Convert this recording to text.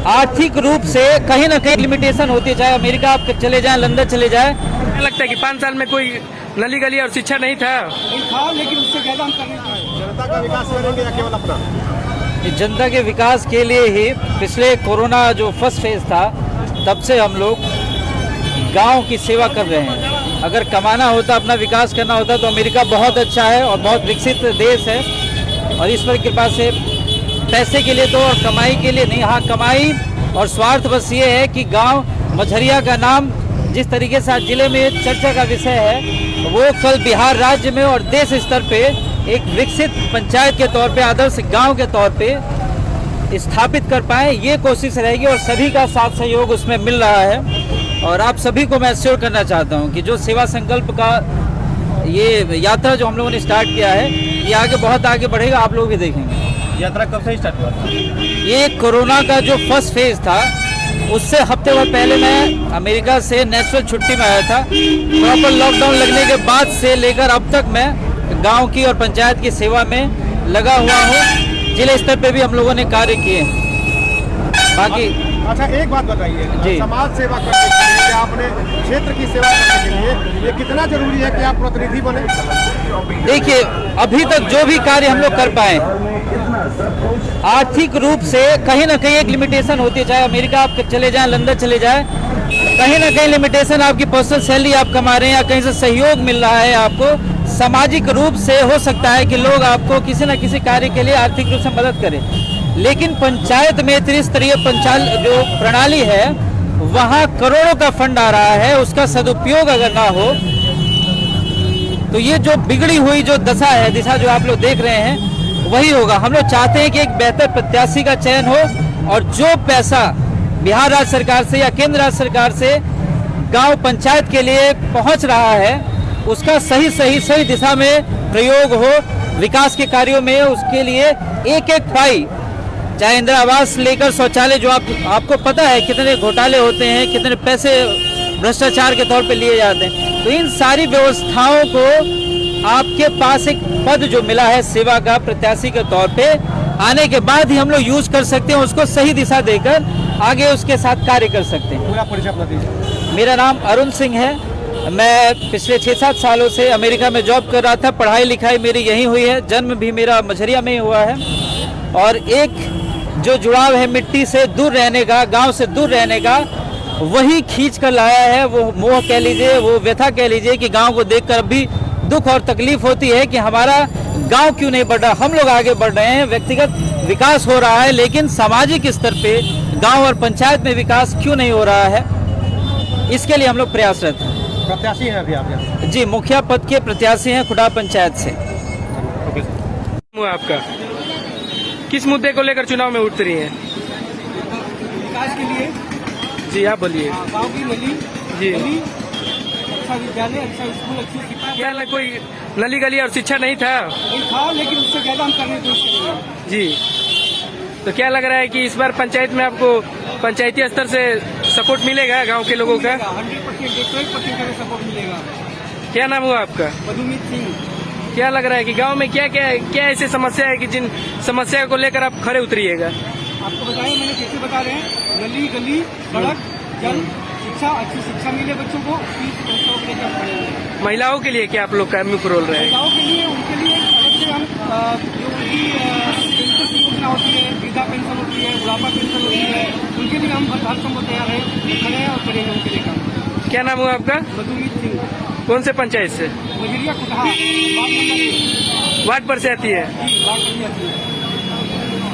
आर्थिक रूप से कहीं ना कहीं लिमिटेशन होती है, चाहे अमेरिका आप चले जाएं, लंदन चले जाएं। क्या लगता है कि 5 साल में कोई नली गली और शिक्षा नहीं था? लेकिन उससे ज्यादा हम करने जनता का विकास करेंगे या केवल अपना? जनता के विकास के लिए ही पिछले कोरोना जो फर्स्ट फेज था तब से हम लोग गांव की सेवा कर रहे हैं। अगर कमाना होता, अपना विकास करना होता तो अमेरिका बहुत अच्छा है और बहुत विकसित देश है, और ईश्वर की कृपा से पैसे के लिए तो और कमाई के लिए नहीं। हाँ, कमाई और स्वार्थ बस ये है कि गांव मझरिया का नाम जिस तरीके से आज जिले में चर्चा का विषय है, वो कल बिहार राज्य में और देश स्तर पे एक विकसित पंचायत के तौर पे, आदर्श गांव के तौर पे स्थापित कर पाए, ये कोशिश रहेगी और सभी का साथ सहयोग उसमें मिल रहा है। और आप सभी को मैं एश्योर करना चाहता हूँ कि जो सेवा संकल्प का ये यात्रा जो हम लोगों ने स्टार्ट किया है, ये आगे बहुत आगे बढ़ेगा, आप लोग भी देखेंगे। यात्रा कब से स्टार्ट हुआ था? ये कोरोना का जो फर्स्ट फेज था उससे हफ्ते भर पहले मैं अमेरिका से नेचुरल छुट्टी में आया था। प्रॉपर लॉकडाउन लगने के बाद से लेकर अब तक मैं गांव की और पंचायत की सेवा में लगा हुआ हूँ। जिले स्तर पे भी हम लोगों ने कार्य किए। बाकी अच्छा, एक बात बताइए, जी, समाज सेवा करने के लिए या अपने क्षेत्र की सेवा करने के लिए ये कितना जरूरी है कि आप प्रतिनिधि बने? देखिए, अभी तक जो भी कार्य हम लोग कर पाए, आर्थिक रूप से कहीं ना कहीं एक लिमिटेशन होती है, चाहे अमेरिका आप चले जाएं, लंदन चले जाएं, कहीं ना कहीं लिमिटेशन, आपकी पर्सनल सैलरी आप कमा रहे हैं या कहीं से सहयोग मिल रहा है आपको, सामाजिक रूप से हो सकता है कि लोग आपको किसी न किसी कार्य के लिए आर्थिक रूप से मदद करें। लेकिन पंचायत में त्रिस्तरीय पंचायत जो प्रणाली है, वहाँ करोड़ों का फंड आ रहा है, उसका सदुपयोग अगर ना हो तो ये जो बिगड़ी हुई जो दशा है, दिशा जो आप लोग देख रहे हैं, वही होगा। हम लोग चाहते हैं कि एक बेहतर प्रत्याशी का चयन हो और जो पैसा बिहार राज्य सरकार से या केंद्र राज्य सरकार से गांव पंचायत के लिए पहुंच रहा है, उसका सही दिशा में प्रयोग हो, विकास के कार्यों में उसके लिए एक एक पाई, चाहे इंदिरा आवास लेकर शौचालय, जो आपको पता है कितने घोटाले होते हैं, कितने पैसे भ्रष्टाचार के तौर पे लिए जाते हैं, तो इन सारी व्यवस्थाओं को आपके पास एक पद जो मिला है सेवा का प्रत्याशी के तौर पे आने के बाद ही हम लोग यूज कर सकते हैं, उसको सही दिशा देकर आगे उसके साथ कार्य कर सकते हैं। पूरा परिचय अपना दीजिए। मेरा नाम अरुण सिंह है। मैं पिछले 6-7 सालों से अमेरिका में जॉब कर रहा था। पढ़ाई लिखाई मेरी यहीं हुई है, जन्म भी मेरा मझरिया में ही हुआ है, और एक जो जुड़ाव है मिट्टी से दूर रहने का, गांव से दूर रहने का, वही खींच कर लाया है। वो मोह कह लीजिए, वो व्यथा कह लीजिए कि गांव को देखकर भी दुख और तकलीफ होती है कि हमारा गांव क्यों नहीं बढ़ रहा। हम लोग आगे बढ़ रहे हैं, व्यक्तिगत विकास हो रहा है, लेकिन सामाजिक स्तर पे गांव और पंचायत में विकास क्यों नहीं हो रहा है, इसके लिए हम लोग प्रयासरत हैं। प्रत्याशी हैं अभी आप यहाँ? जी, मुखिया पद के प्रत्याशी हैं खुड़ा पंचायत से। आपका किस मुद्दे को लेकर चुनाव में उतरी हैं? विकास के लिए। जी, आप बोलिए। गाँव की नली, जी, अच्छा विद्यालय, अच्छा स्कूल, अच्छी शिक्षा। क्या कोई नली गली और शिक्षा नहीं था? नहीं था, लेकिन उससे ज्यादा हम करने की कोशिश करेंगे। जी, तो क्या लग रहा है कि इस बार पंचायत में आपको पंचायती स्तर से सपोर्ट मिलेगा गांव के लोगों का? 100%, 100% सपोर्ट मिलेगा। क्या नाम हुआ आपका? मधुमित सिंह। क्या लग रहा है कि गांव में क्या ऐसी समस्या है कि जिन समस्या को लेकर आप खड़े उतरिएगा? आपको बताया, मैंने कैसे बता रहे हैं, गली गली, सड़क, जल, शिक्षा, अच्छी शिक्षा मिले बच्चों को, महिलाओं के लिए क्या आप लोग का मुख्य रोल रहे हैं? महिलाओं के लिए, उनके लिए अलग से हम जो उनकी पेंशन की योजना होती है, वृद्धा पेंशन होती है, बुढ़ापा पेंशन होती है, उनके लिए हम हर संभव तैयार है, खड़े हैं और करेंगे उनके लिए काम। क्या नाम हुआ आपका? मधुमित सिंह। कौन से पंचायत से? Majhariya Kutaha, ward number 1। Ward पर से आती है? जी, वार्ड पर से आती है।